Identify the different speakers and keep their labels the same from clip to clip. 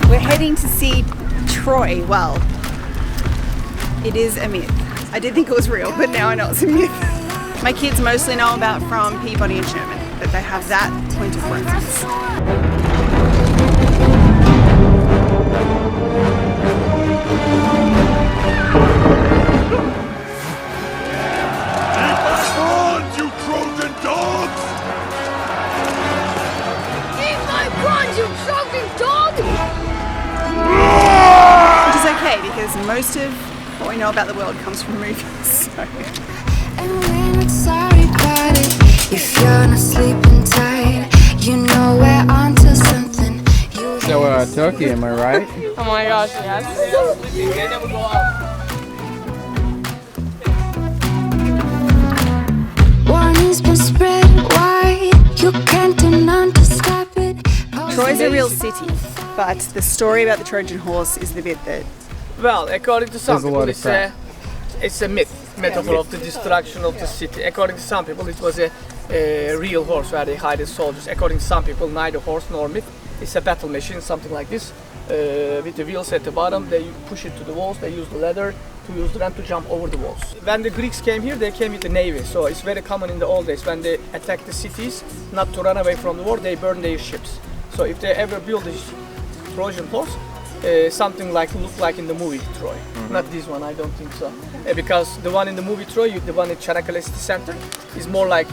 Speaker 1: We're heading to see Troy. Well, it is a myth. I did think it was real, but now I know it's a myth. My kids mostly know about from Peabody and Sherman, but they have that point of reference.
Speaker 2: You Trojan dogs!
Speaker 3: Eat my bronze, you Trojan dog!
Speaker 1: Which is okay, because most of what we know about the world comes from movies. So.
Speaker 4: And we're not sorry about it. If you're not sleeping tight, you know we're onto something.
Speaker 5: So, Turkey, am I right?
Speaker 6: Oh my gosh, yes.
Speaker 4: Warnings been spread wide. You can't do none to stop it.
Speaker 1: Troy's a real city, but the story about the Trojan Horse is the bit that...
Speaker 6: Well, according to some
Speaker 5: There's a lot
Speaker 6: people,
Speaker 5: of
Speaker 6: it's a metaphor of the destruction of the city. According to some people, it was a real horse where they hide the soldiers. According to some people, neither horse nor myth. It's a battle machine, something like this, with the wheels at the bottom. They push it to the walls. They use the leather to use them to jump over the walls. When the Greeks came here, they came with the navy. So it's very common in the old days when they attack the cities, not to run away from the war, they burn their ships. So if they ever build a Trojan horse, something like look like in the movie Troy. Not this one, I don't think so. Because the one in the movie Troy, the one at Çanakkale City Center, is more like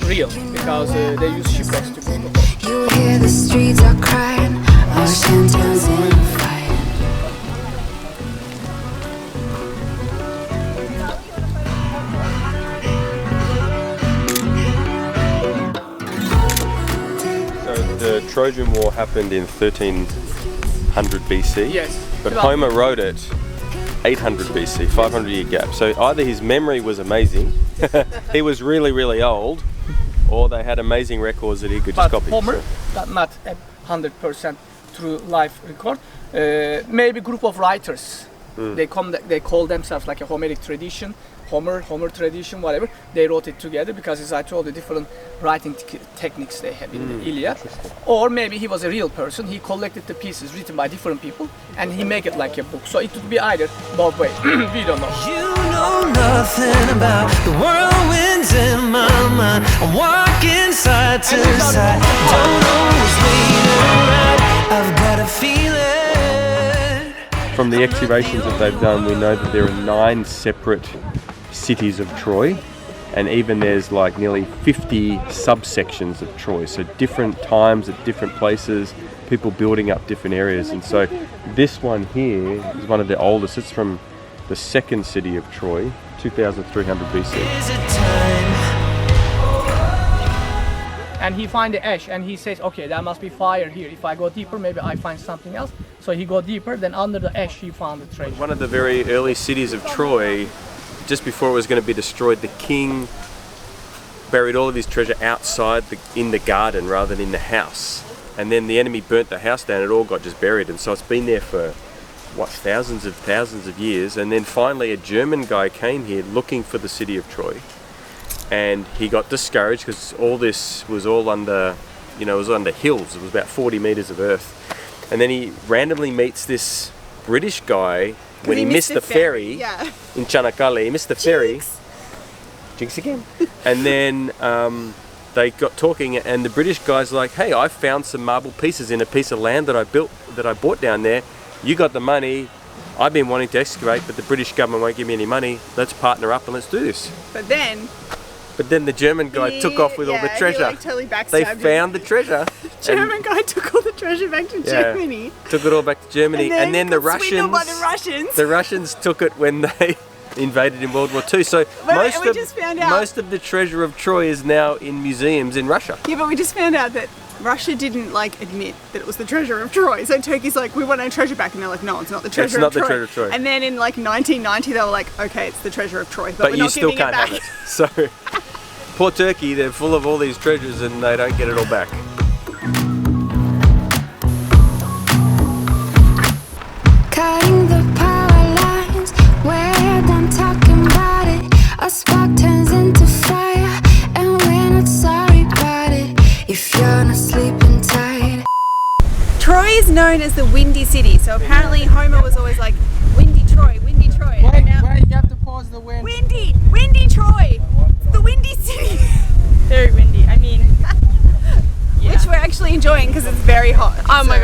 Speaker 6: real because they use shipwrecks to build the horse.
Speaker 4: You hear the streets are crying, ocean turns in fire.
Speaker 7: The Trojan War happened in 1300 BC.
Speaker 6: Yes.
Speaker 7: But Homer wrote it 800 BC, 500-year gap. So either his memory was amazing, he was really, really old, or they had amazing records that he could just copy.
Speaker 6: Homer, not 100% true life record. Maybe group of writers. They call themselves like a Homeric tradition. Homer tradition, whatever, they wrote it together because, as I told you, different writing techniques they have in the Iliad. Or maybe he was a real person, he collected the pieces written by different people and he make it like a book. So it would be either both ways, we don't know.
Speaker 8: You know nothing about the whirlwinds in my mind. I'm walking side to side, don't always wait around, I've got a feeling.
Speaker 7: From the excavations that they've done, we know that there are 9 separate cities of Troy, and even there's like nearly 50 subsections of Troy, so different times at different places, people building up different areas. And so this one here is one of the oldest. It's from the second city of Troy, 2300 BC.
Speaker 6: And he find the ash and he says, okay, there must be fire here. If I go deeper, maybe I find something else. So he go deeper, then under the ash he found the treasure.
Speaker 7: One of the very early cities of Troy, just before it was going to be destroyed, the king buried all of his treasure outside in the garden rather than in the house. And then the enemy burnt the house down, it all got just buried. And so it's been there for, what, thousands of years. And then finally a German guy came here looking for the city of Troy. And he got discouraged because all this was all under, it was under hills. It was about 40 meters of earth. And then he randomly meets this British guy when he missed the ferry in Çanakkale. He missed the ferry. Jinx again. And then they got talking, and the British guy's like, "Hey, I found some marble pieces in a piece of land that I bought down there. You got the money. I've been wanting to excavate, but the British government won't give me any money. Let's partner up and let's do this."
Speaker 1: But then
Speaker 7: the German guy took off with all the treasure.
Speaker 1: He, totally
Speaker 7: they found the treasure.
Speaker 1: German guy took all the treasure back to Germany.
Speaker 7: Took it all back to Germany, and then the Russians took it when they invaded in World War II. So most of the treasure of Troy is now in museums in Russia.
Speaker 1: Yeah, but we just found out that Russia didn't admit that it was the treasure of Troy. So Turkey's like, we want our treasure back, and they're like, no, it's not the treasure of Troy.
Speaker 7: It's not the treasure of Troy.
Speaker 1: And then in 1990 they were like, okay, it's the treasure of Troy, but we're
Speaker 7: you
Speaker 1: not
Speaker 7: still
Speaker 1: giving
Speaker 7: can't
Speaker 1: it back.
Speaker 7: have it. So poor Turkey, they're full of all these treasures and they don't get it all back.
Speaker 4: Cutting the power lines, we're done talking about it. A spark turns into fire, and we're not sorry about it. if you're not sleeping tight.
Speaker 1: Troy is known as the Windy City, so apparently Homer was always like, Windy Troy, Windy Troy.
Speaker 5: Wait,
Speaker 1: And now,
Speaker 5: you have to pause the wind.
Speaker 1: Windy Troy, the Windy City.
Speaker 9: Very windy. I mean,
Speaker 1: Which we're actually enjoying because it's very hot.
Speaker 9: oh my
Speaker 1: So,